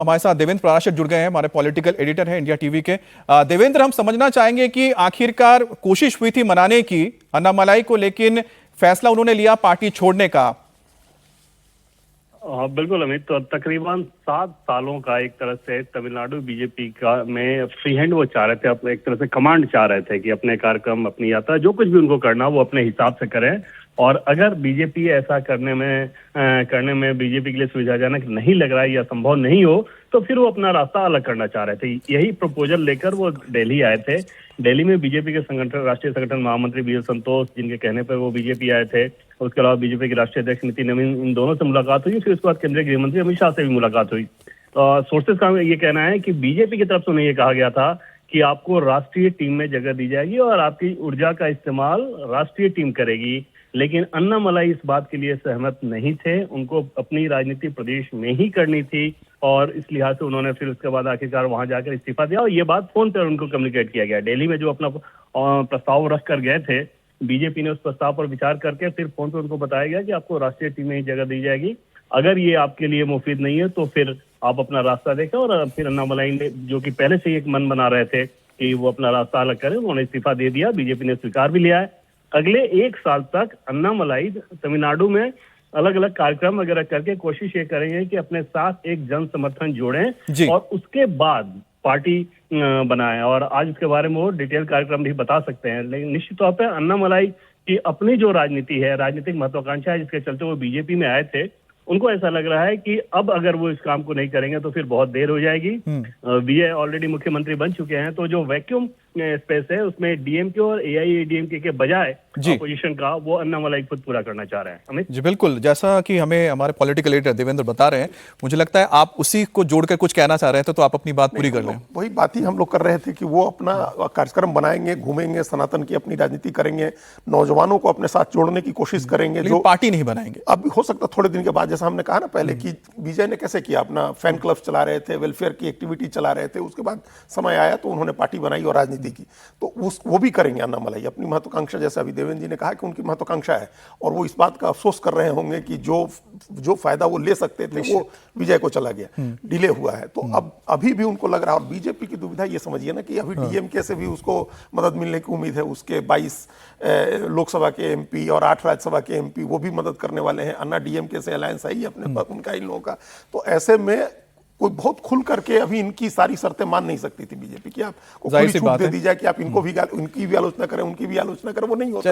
हमारे साथ देवेंद्र पराशर जुड़ गए हैं, हमारे पॉलिटिकल एडिटर हैं इंडिया टीवी के। देवेंद्र, हम समझना चाहेंगे कि आखिरकार कोशिश हुई थी मनाने की अन्नामलाई को, लेकिन फैसला उन्होंने लिया पार्टी छोड़ने का। बिल्कुल अमित, तो तकरीबन 7 सालों का एक तरह से तमिलनाडु बीजेपी का में फ्री हैंड वो चाह रहे थे, अपने एक तरह से कमांड चाह रहे थे कि अपने कार्यक्रम, अपनी यात्रा, जो कुछ भी उनको करना वो अपने हिसाब से करें। और अगर बीजेपी ऐसा करने में बीजेपी के लिए सुविधाजनक नहीं लग रहा है या संभव नहीं हो, तो फिर वो अपना रास्ता अलग करना चाह रहे थे। यही प्रपोजल लेकर वो दिल्ली आए थे। दिल्ली में बीजेपी के राष्ट्रीय संगठन महामंत्री बी एल संतोष, जिनके कहने पर वो बीजेपी आए थे। उसके अलावा बीजेपी के राष्ट्रीय अध्यक्ष नितिन नवीन, इन दोनों से मुलाकात हुई। फिर उसके बाद केंद्रीय गृह मंत्री अमित शाह से भी मुलाकात हुई। सोर्सेज का ये कहना है कि बीजेपी की तरफ से उन्हें ये कहा गया था कि आपको राष्ट्रीय टीम में जगह दी जाएगी और आपकी ऊर्जा का इस्तेमाल राष्ट्रीय टीम करेगी। लेकिन अन्नामलाई इस बात के लिए सहमत नहीं थे। उनको अपनी राजनीति प्रदेश में ही करनी थी और इस लिहाज से उन्होंने फिर उसके बाद आखिरकार वहां जाकर इस्तीफा दिया। और ये बात फोन पर उनको कम्युनिकेट किया गया। दिल्ली में जो अपना प्रस्ताव रख कर गए थे, बीजेपी ने उस प्रस्ताव पर विचार करके फिर फोन पर उनको बताया गया कि आपको राष्ट्रीय टीम में ही जगह दी जाएगी। अगर ये आपके लिए मुफीद नहीं है तो फिर आप अपना रास्ता देखें। और फिर अन्नामलाई ने, जो कि पहले से ही एक मन बना रहे थे कि वो अपना रास्ता अलग करें, उन्होंने इस्तीफा दे दिया। बीजेपी ने स्वीकार भी लिया है। अगले 1 साल तक अन्नामलाई तमिलनाडु में अलग अलग कार्यक्रम वगैरह करके कोशिश ये करेंगे कि अपने साथ एक जन समर्थन जोड़ें और उसके बाद पार्टी बनाएं। और आज उसके बारे में वो डिटेल कार्यक्रम भी बता सकते हैं। लेकिन निश्चित तौर पर अन्नामलाई की अपनी जो राजनीति है, राजनीतिक महत्वाकांक्षा है, जिसके चलते वो बीजेपी में आए थे, उनको ऐसा लग रहा है कि अब अगर वो इस काम को नहीं करेंगे तो फिर बहुत देर हो जाएगी। विजय ऑलरेडी मुख्यमंत्री बन चुके हैं, तो जो वैक्यूम स्पेस है उसमें डीएमके और एआईएडीएमके के बजाय अपोजिशन का वो अन्नामलाई खुद पूरा करना चाह रहे हैं। अमित जी बिल्कुल, जैसा कि हमें हमारे पॉलिटिकल एडिटर देवेंद्र बता रहे हैं, मुझे लगता है आप उसी को जोड़कर कुछ कहना चाह रहे थे, तो आप अपनी बात पूरी कर लें। वही बात ही हम लोग कर रहे थे कि वो अपना कार्यक्रम बनाएंगे, घूमेंगे, सनातन की अपनी राजनीति करेंगे, नौजवानों को अपने साथ जोड़ने की कोशिश करेंगे, जो पार्टी नहीं बनाएंगे। अब हो सकता थोड़े दिन के बाद, जैसा हमने कहा ना पहले कि विजय ने कैसे किया, अपना फैन क्लब चला रहे थे, वेलफेयर की एक्टिविटी चला रहे थे, उसके बाद समय आया तो उन्होंने पार्टी बनाई और राजनीति की। तो वो भी करेंगे अन्नामलाई अपनी महत्वाकांक्षा, जैसा अभी देवेंद्र जी ने कहा कि उनकी महत्वाकांक्षा है और वो इस बात का अफसोस कर रहे होंगे कि जो फायदा वो ले सकते थे वो विजय को चला गया, डिले हुआ है। तो अब अभी भी उनको लग रहा है, और बीजेपी की दुविधा ये समझिए ना कि अभी डीएमके से भी उसको मदद मिलने की उम्मीद है। उसके 22 लोकसभा के एमपी और 8 राज्यसभा के एमपी वो भी मदद करने वाले हैं। अन्ना डीएमके से अलायंस है ही अपने पास उनका, इन लोगों का। तो ऐसे में कोई बहुत खुल करके अभी इनकी सारी शर्तें मान नहीं सकती थी बीजेपी की। आपको खुली छूट दे दी जाए कि आप इनको भी, इनकी भी आलोचना करें, उनकी भी आलोचना करें, वो नहीं होता।